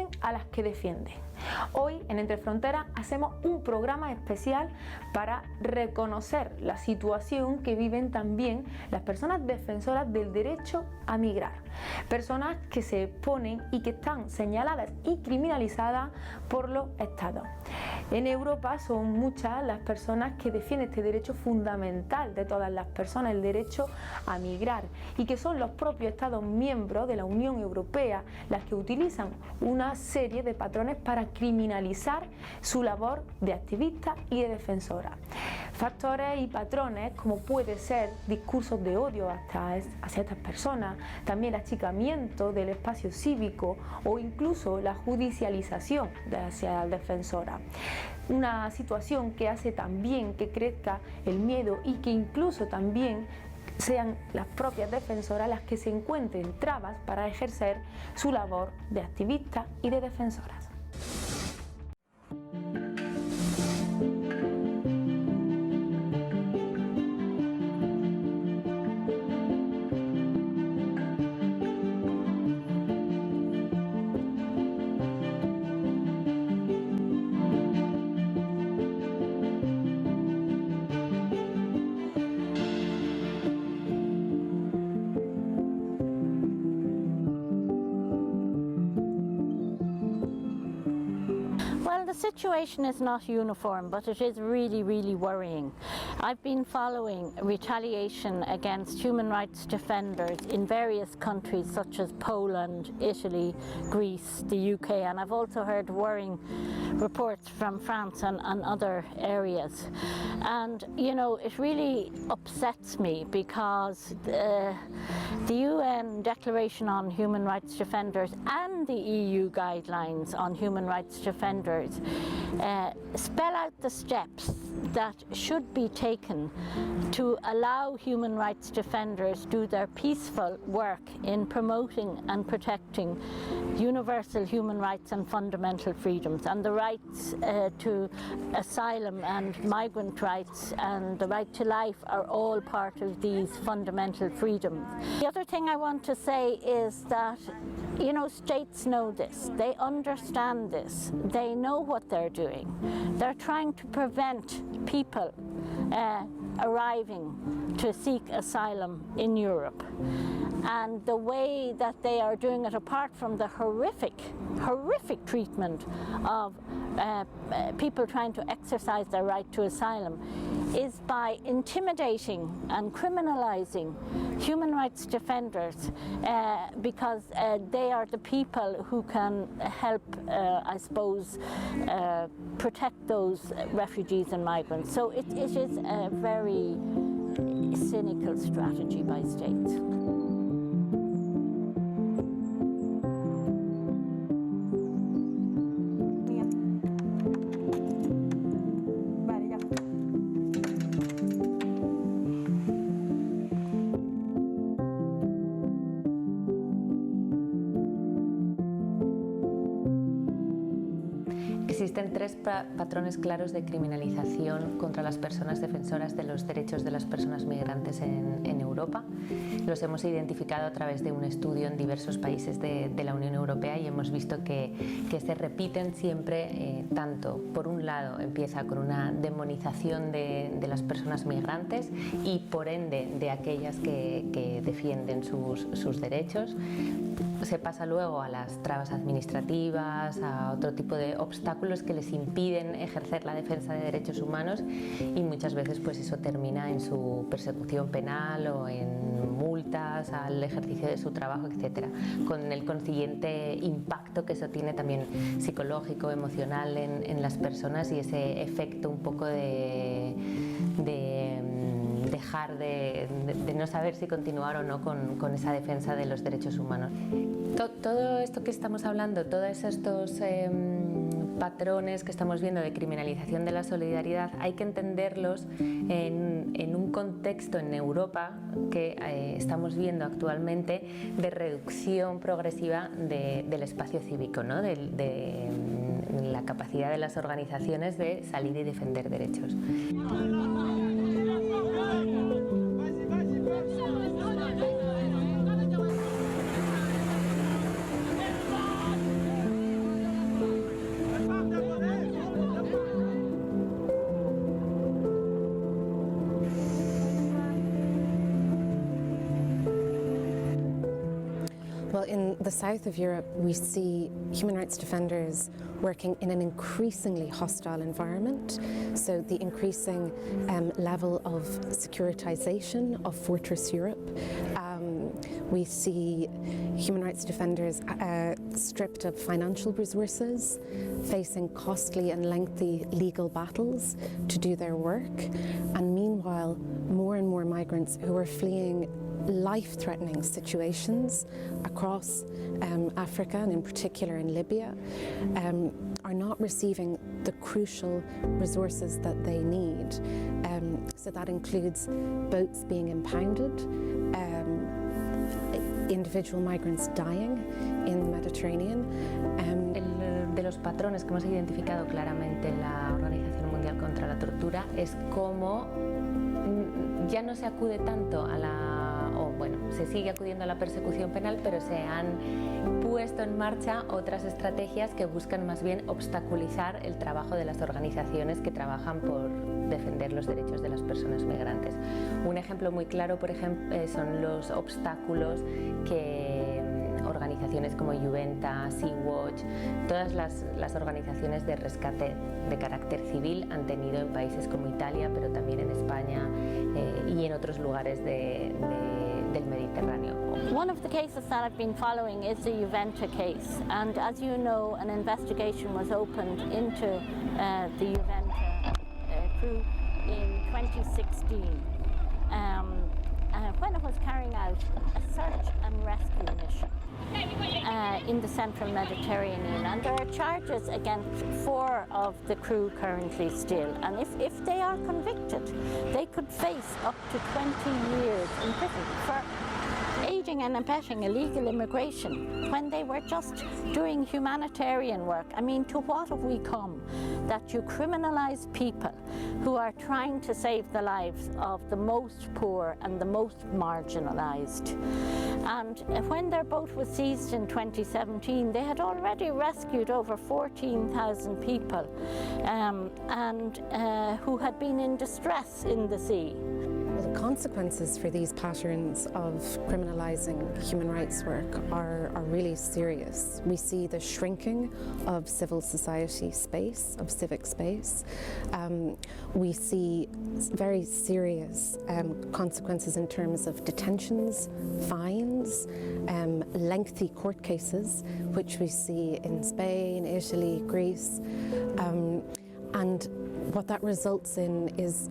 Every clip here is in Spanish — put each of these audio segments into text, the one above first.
defienden a las que defienden. Hoy en Entre Fronteras hacemos un programa especial para reconocer la situación que viven también las personas defensoras del derecho a migrar. Personas que se ponen y que están señaladas y criminalizadas por los estados. En Europa son muchas las personas que defienden este derecho fundamental de todas las personas, el derecho a migrar, y que son los propios Estados miembros de la Unión Europea las que utilizan una serie de patrones para criminalizar su labor de activista y de defensora. Factores y patrones como puede ser discursos de odio hacia estas personas, también el achicamiento del espacio cívico o incluso la judicialización hacia la defensora. Una situación que hace también que crezca el miedo y que incluso también sean las propias defensoras las que se encuentren trabas para ejercer su labor de activista y de defensoras. The situation is not uniform, but it is really, really worrying. I've been following retaliation against human rights defenders in various countries such as Poland, Italy, Greece, the UK, and I've also heard worrying reports from France and other areas. And you know, it really upsets me because the UN Declaration on Human Rights Defenders and the EU guidelines on human rights defenders spell out the steps that should be taken to allow human rights defenders do their peaceful work in promoting and protecting universal human rights and fundamental freedoms, and the rights to asylum and migrant rights and the right to life are all part of these fundamental freedoms. The other thing I want to say is that, you know, states know this, they understand this, they know what they're doing. They're trying to prevent people arriving to seek asylum in Europe. And the way that they are doing it, apart from the horrific treatment of people trying to exercise their right to asylum, is by intimidating and criminalizing human rights defenders because they are the people who can help, I suppose, protect those refugees and migrants. So it is a very cynical strategy by states. Existen tres patrones claros de criminalización contra las personas defensoras de los derechos de las personas migrantes en Europa. Los hemos identificado a través de un estudio en diversos países de la Unión Europea y hemos visto que se repiten siempre, tanto por un lado empieza con una demonización de las personas migrantes y por ende de aquellas que defienden sus derechos. Se pasa luego a las trabas administrativas, a otro tipo de obstáculos que les impiden ejercer la defensa de derechos humanos y muchas veces pues eso termina en su persecución penal o en multas al ejercicio de su trabajo, etcétera, con el consiguiente impacto que eso tiene también psicológico, emocional en las personas y ese efecto un poco de dejar de no saber si continuar o no con esa defensa de los derechos humanos. Todo esto que estamos hablando, todos estos patrones que estamos viendo de criminalización de la solidaridad, hay que entenderlos en un contexto en Europa que estamos viendo actualmente de reducción progresiva del espacio cívico, ¿no? de la capacidad de las organizaciones de salir y defender derechos. in the south of Europe, we see human rights defenders working in an increasingly hostile environment. So the increasing level of securitization of Fortress Europe. We see human rights defenders stripped of financial resources, facing costly and lengthy legal battles to do their work. And meanwhile, more and more migrants who are fleeing life-threatening situations across Africa, and in particular in Libya, are not receiving the crucial resources that they need. So that includes boats being impounded, individual migrants dying in the Mediterranean. De los patrones que hemos identificado claramente en la Organización Mundial contra la Tortura es cómo ya no se acude tanto a se sigue acudiendo a la persecución penal, pero se han puesto en marcha otras estrategias que buscan más bien obstaculizar el trabajo de las organizaciones que trabajan por defender los derechos de las personas migrantes. Un ejemplo muy claro, por ejemplo, son los obstáculos que organizaciones como Juventa, Sea-Watch, todas las organizaciones de rescate de carácter civil han tenido en países como Italia, pero también en España y en otros lugares del Mediterráneo. One of the cases that I've been following is the Juventa case, and as you know, an investigation was opened into the Juventa crew in 2016 when it was carrying out a search and rescue mission in the central Mediterranean, and there are charges against 4 of the crew currently still, and if they are convicted they could face up to 20 years in prison for aiding and abetting illegal immigration when they were just doing humanitarian work. I mean, to what have we come? That you criminalize people who are trying to save the lives of the most poor and the most marginalized. And when their boat was seized in 2017, they had already rescued over 14,000 people who had been in distress in the sea. The consequences for these patterns of criminalising human rights work are really serious. We see the shrinking of civil society space, of civic space. We see very serious consequences in terms of detentions, fines, lengthy court cases, which we see in Spain, Italy, Greece. And what that results in is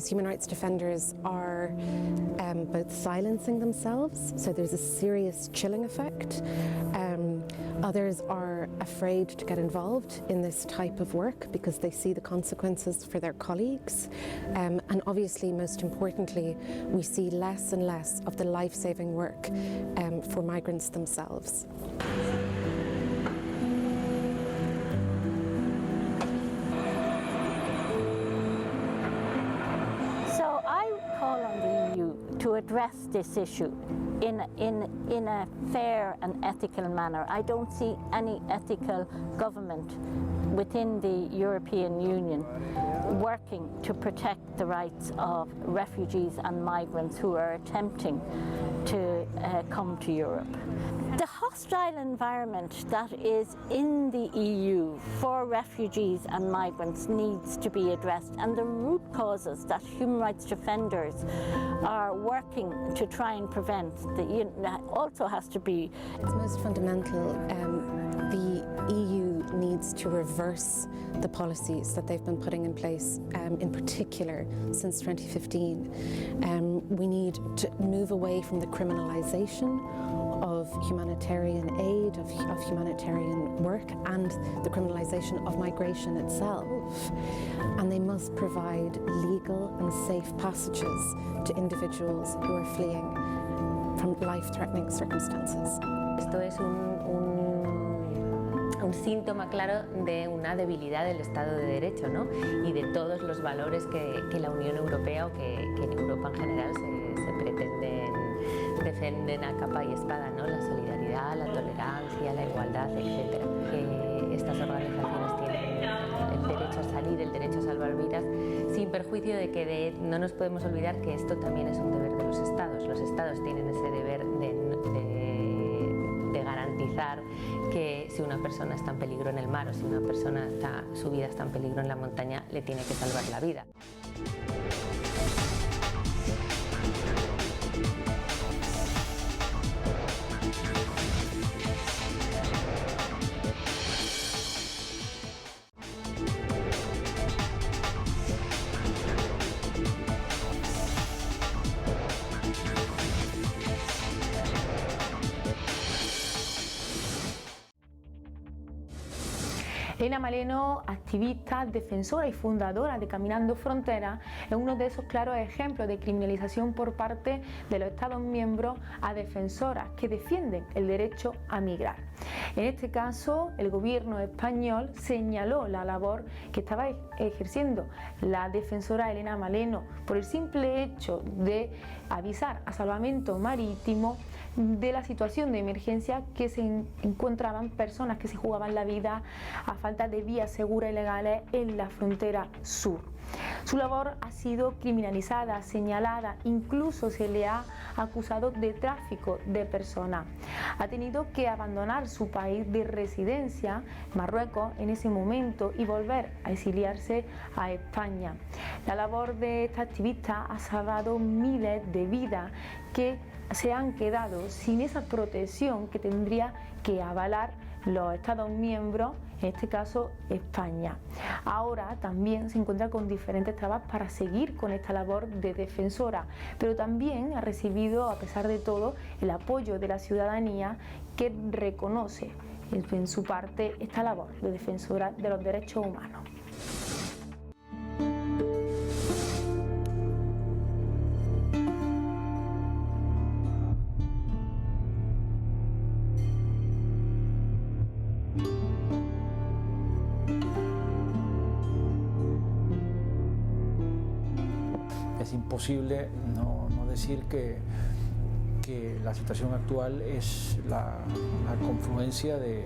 human rights defenders are both silencing themselves, so there's a serious chilling effect. Others are afraid to get involved in this type of work because they see the consequences for their colleagues. And obviously, most importantly, we see less and less of the life-saving work for migrants themselves. To address this issue in a fair and ethical manner. I don't see any ethical government within the European Union working to protect the rights of refugees and migrants who are attempting to come to Europe. The hostile environment that is in the EU for refugees and migrants needs to be addressed, and the root causes that human rights defenders are working to try and prevent also has to be. It's most fundamental. The EU needs to reverse the policies that they've been putting in place, in particular since 2015. We need to move away from the criminalisation of humanitarian aid, of humanitarian work, and the criminalisation of migration itself. And they must provide legal and safe passages to individuals who are fleeing from life-threatening circumstances. Esto es un síntoma claro de una debilidad del Estado de Derecho, ¿no? Y de todos los valores que la Unión Europea o que en Europa en general se pretenden defender a capa y espada, ¿no? La solidaridad, la tolerancia, la igualdad, etc. Estas organizaciones tienen el derecho a salir, el derecho a salvar vidas, sin perjuicio de que no nos podemos olvidar que esto también es un deber de los Estados. Los Estados tienen ese deber de garantizar que si una persona está en peligro en el mar o si una persona su vida está en peligro en la montaña, le tiene que salvar la vida. Elena Maleno, activista, defensora y fundadora de Caminando Fronteras, es uno de esos claros ejemplos de criminalización por parte de los Estados miembros a defensoras que defienden el derecho a migrar. En este caso, el gobierno español señaló la labor que estaba ejerciendo la defensora Elena Maleno por el simple hecho de avisar a Salvamento Marítimo de la situación de emergencia que se encontraban personas que se jugaban la vida a falta de vías seguras y legales en la frontera sur. Su labor ha sido criminalizada, señalada, incluso se le ha acusado de tráfico de personas. Ha tenido que abandonar su país de residencia, Marruecos, en ese momento y volver a exiliarse a España. La labor de esta activista ha salvado miles de vidas que se han quedado sin esa protección que tendría que avalar los Estados miembros, en este caso España. Ahora también se encuentra con diferentes trabas para seguir con esta labor de defensora, pero también ha recibido, a pesar de todo, el apoyo de la ciudadanía que reconoce en su parte esta labor de defensora de los derechos humanos. Es imposible no decir que la situación actual es la confluencia de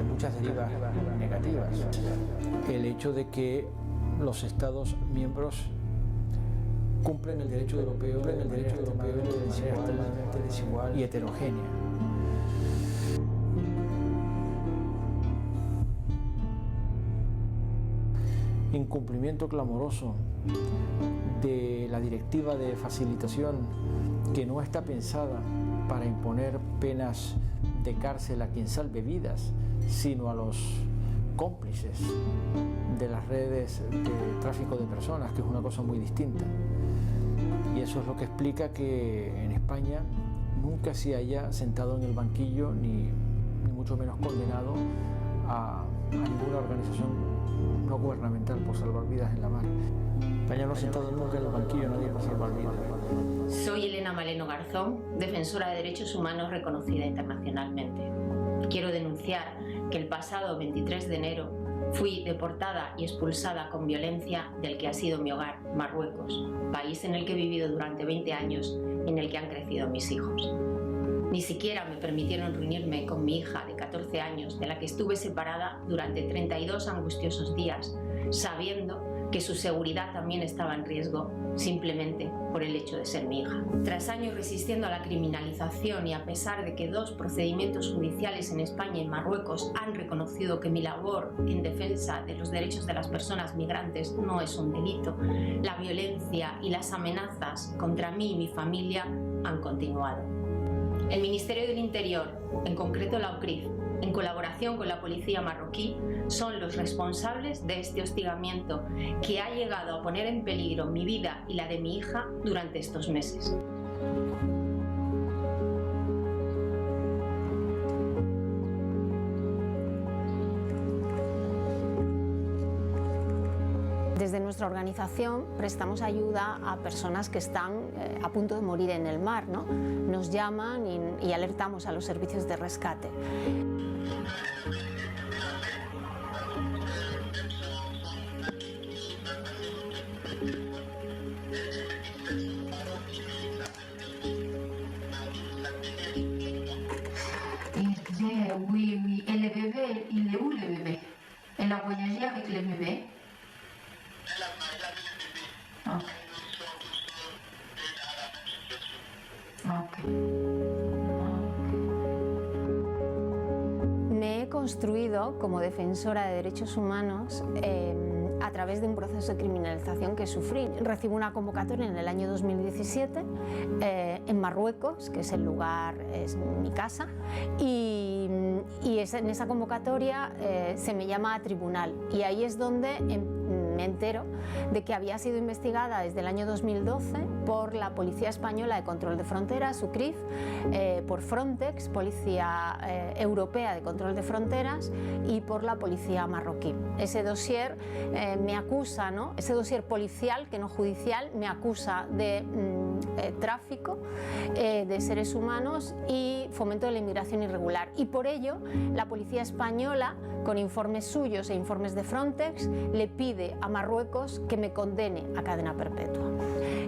muchas derivas negativas. El hecho de que los Estados miembros cumplen el derecho europeo de manera extremadamente desigual y heterogénea. Incumplimiento clamoroso de la directiva de facilitación, que no está pensada para imponer penas de cárcel a quien salve vidas, sino a los cómplices de las redes de tráfico de personas, que es una cosa muy distinta. Y eso es lo que explica que en España nunca se haya sentado en el banquillo, ni mucho menos condenado a ninguna organización no gubernamental por salvar vidas en la mar. España no ha sentado nunca en el banquillo nadie para salvar vidas. Soy Elena Maleno Garzón, defensora de derechos humanos reconocida internacionalmente. Quiero denunciar que el pasado 23 de enero fui deportada y expulsada con violencia del que ha sido mi hogar, Marruecos, país en el que he vivido durante 20 años y en el que han crecido mis hijos. Ni siquiera me permitieron reunirme con mi hija de 14 años, de la que estuve separada durante 32 angustiosos días, sabiendo que su seguridad también estaba en riesgo, simplemente por el hecho de ser mi hija. Tras años resistiendo a la criminalización y a pesar de que 2 procedimientos judiciales en España y Marruecos han reconocido que mi labor en defensa de los derechos de las personas migrantes no es un delito, la violencia y las amenazas contra mí y mi familia han continuado. El Ministerio del Interior, en concreto la UCRIF, en colaboración con la policía marroquí, son los responsables de este hostigamiento que ha llegado a poner en peligro mi vida y la de mi hija durante estos meses. Desde nuestra organización prestamos ayuda a personas que están a punto de morir en el mar, ¿no? Nos llaman y alertamos a los servicios de rescate. Oui, et le bébé, il est où le bébé? Elle a voyagé avec le bébé? Ok. construido como defensora de derechos humanos a través de un proceso de criminalización que sufrí. Recibo una convocatoria en el año 2017 en Marruecos, que es el lugar, es mi casa, y en esa convocatoria se me llama a tribunal, y ahí es donde me entero de que había sido investigada desde el año 2012 por la Policía Española de Control de Fronteras, UCRIF, por Frontex, Policía Europea de Control de Fronteras, y por la Policía Marroquí. Ese dossier me acusa, ¿no? Ese dossier policial, que no judicial, me acusa de tráfico de seres humanos y fomento de la inmigración irregular. Y por ello, la Policía Española, con informes suyos e informes de Frontex, le pide a Marruecos que me condene a cadena perpetua.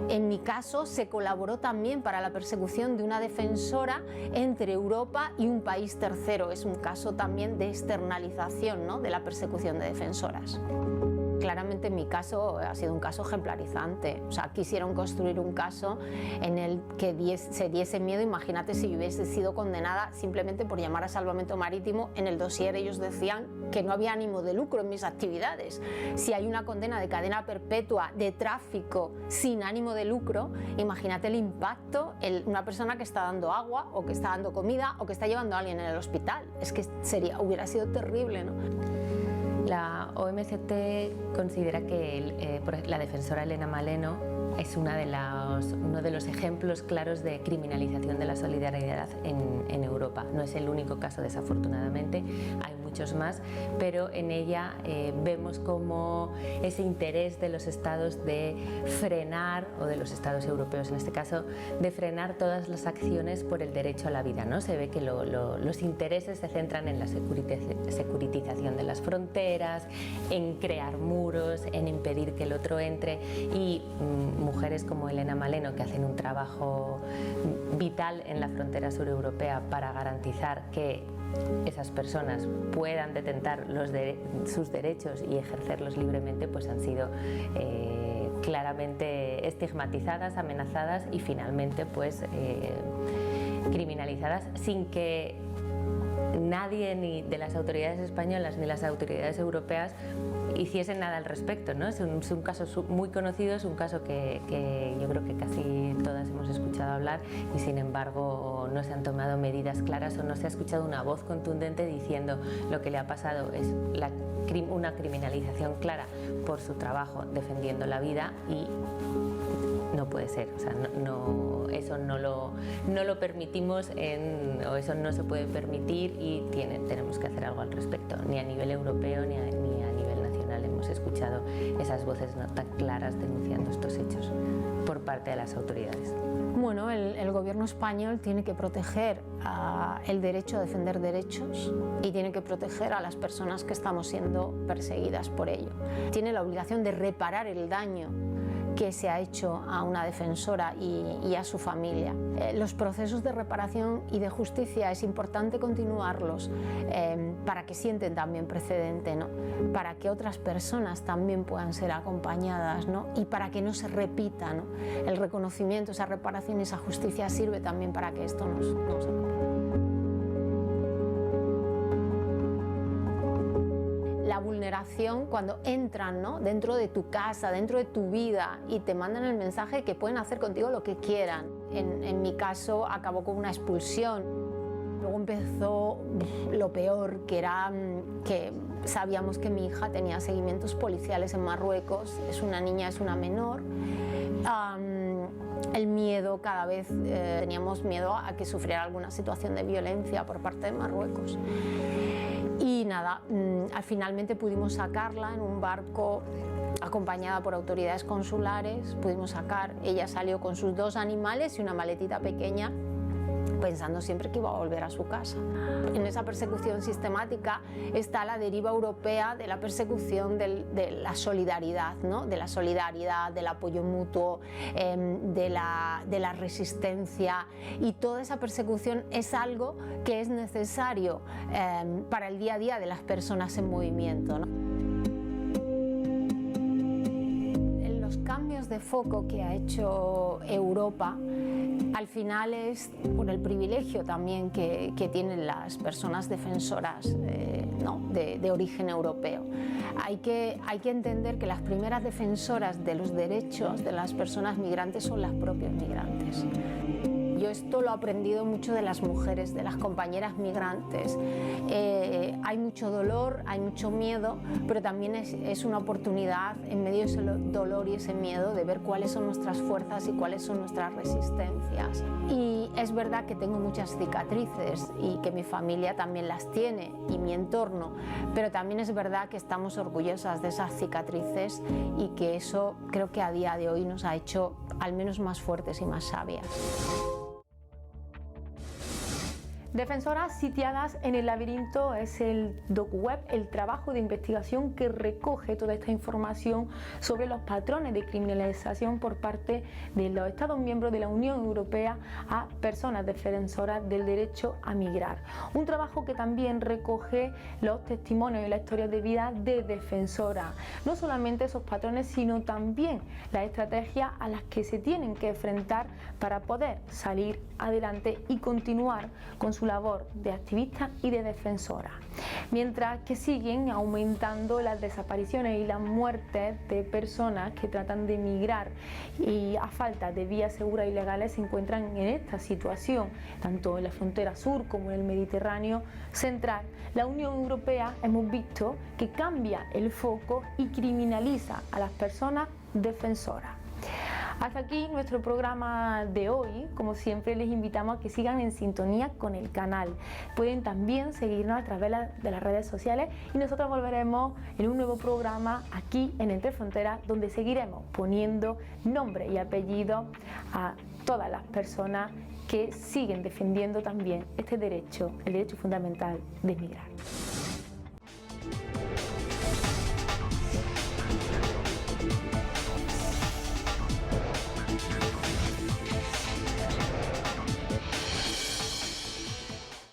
En mi caso, se colaboró también para la persecución de una defensora entre Europa y un país tercero. Es un caso también de externalización, ¿no?, de la persecución de defensoras. Claramente en mi caso ha sido un caso ejemplarizante. O sea, quisieron construir un caso en el que se diese miedo. Imagínate si yo hubiese sido condenada simplemente por llamar a salvamento marítimo. En el dossier ellos decían que no había ánimo de lucro en mis actividades. Si hay una condena de cadena perpetua de tráfico sin ánimo de lucro, imagínate el impacto en una persona que está dando agua, o que está dando comida, o que está llevando a alguien en el hospital. Es que hubiera sido terrible, ¿no? La OMCT considera que la defensora Elena Maleno es uno de los ejemplos claros de criminalización de la solidaridad en Europa. No es el único caso, desafortunadamente, hay muchos más, pero en ella vemos como ese interés de los estados de frenar, o de los estados europeos en este caso, de frenar todas las acciones por el derecho a la vida, ¿no? Se ve que los intereses se centran en la securitización de las fronteras, en crear muros, en impedir que el otro entre, y mujeres como Elena Maleno, que hacen un trabajo vital en la frontera sureuropea para garantizar que esas personas puedan detentar sus derechos y ejercerlos libremente, pues han sido claramente estigmatizadas, amenazadas y finalmente pues criminalizadas, sin que nadie, ni de las autoridades españolas ni las autoridades europeas, hiciesen nada al respecto, ¿no? Es un caso muy conocido, es un caso que yo creo que casi todas hemos escuchado hablar, y sin embargo no se han tomado medidas claras, o no se ha escuchado una voz contundente diciendo lo que le ha pasado es una criminalización clara por su trabajo defendiendo la vida, y no puede ser, o sea, eso no lo permitimos, o eso no se puede permitir, y tenemos que hacer algo al respecto. Ni a nivel europeo ni a nivel nacional hemos escuchado esas voces no tan claras denunciando estos hechos por parte de las autoridades. Bueno, el gobierno español tiene que proteger el derecho a defender derechos, y tiene que proteger a las personas que estamos siendo perseguidas por ello. Tiene la obligación de reparar el daño que se ha hecho a una defensora y a su familia. Los procesos de reparación y de justicia es importante continuarlos para que sienten también precedente, ¿no? Para que otras personas también puedan ser acompañadas, ¿no? Y para que no se repita, ¿no? El reconocimiento, esa reparación y esa justicia sirve también para que esto no se repita. La vulneración, cuando entran, ¿no?, dentro de tu casa, dentro de tu vida, y te mandan el mensaje de que pueden hacer contigo lo que quieran. En mi caso acabó con una expulsión. Luego empezó lo peor, que era que sabíamos que mi hija tenía seguimientos policiales en Marruecos. Es una niña, es una menor. El miedo, cada vez teníamos miedo a que sufriera alguna situación de violencia por parte de Marruecos. Y nada, finalmente pudimos sacarla en un barco acompañada por autoridades consulares. Ella salió con sus 2 animales y una maletita pequeña, pensando siempre que iba a volver a su casa. En esa persecución sistemática está la deriva europea de la persecución de la solidaridad, ¿no? De la solidaridad, del apoyo mutuo, de la resistencia, y toda esa persecución es algo que es necesario para el día a día de las personas en movimiento, ¿no? Los cambios cambios de foco que ha hecho Europa al final es por el privilegio también que tienen las personas defensoras ¿no? de origen europeo. Hay que entender que las primeras defensoras de los derechos de las personas migrantes son las propias migrantes. Yo esto lo he aprendido mucho de las mujeres, de las compañeras migrantes. Hay mucho dolor, hay mucho miedo, pero también es una oportunidad en medio de ese dolor y ese miedo de ver cuáles son nuestras fuerzas y cuáles son nuestras resistencias. Y es verdad que tengo muchas cicatrices y que mi familia también las tiene y mi entorno, pero también es verdad que estamos orgullosas de esas cicatrices y que eso creo que a día de hoy nos ha hecho al menos más fuertes y más sabias. Defensoras sitiadas en el laberinto es el DocWeb, el trabajo de investigación que recoge toda esta información sobre los patrones de criminalización por parte de los Estados miembros de la Unión Europea a personas defensoras del derecho a migrar. Un trabajo que también recoge los testimonios y la historia de vida de defensoras. No solamente esos patrones, sino también las estrategias a las que se tienen que enfrentar para poder salir adelante y continuar con su labor de activista y de defensora. Mientras que siguen aumentando las desapariciones y las muertes de personas que tratan de emigrar y a falta de vías seguras y legales se encuentran en esta situación, tanto en la frontera sur como en el Mediterráneo central. La Unión Europea hemos visto que cambia el foco y criminaliza a las personas defensoras. Hasta aquí nuestro programa de hoy. Como siempre, les invitamos a que sigan en sintonía con el canal. Pueden también seguirnos a través de las redes sociales y nosotros volveremos en un nuevo programa aquí en Entre Fronteras, donde seguiremos poniendo nombre y apellido a todas las personas que siguen defendiendo también este derecho, el derecho fundamental de emigrar.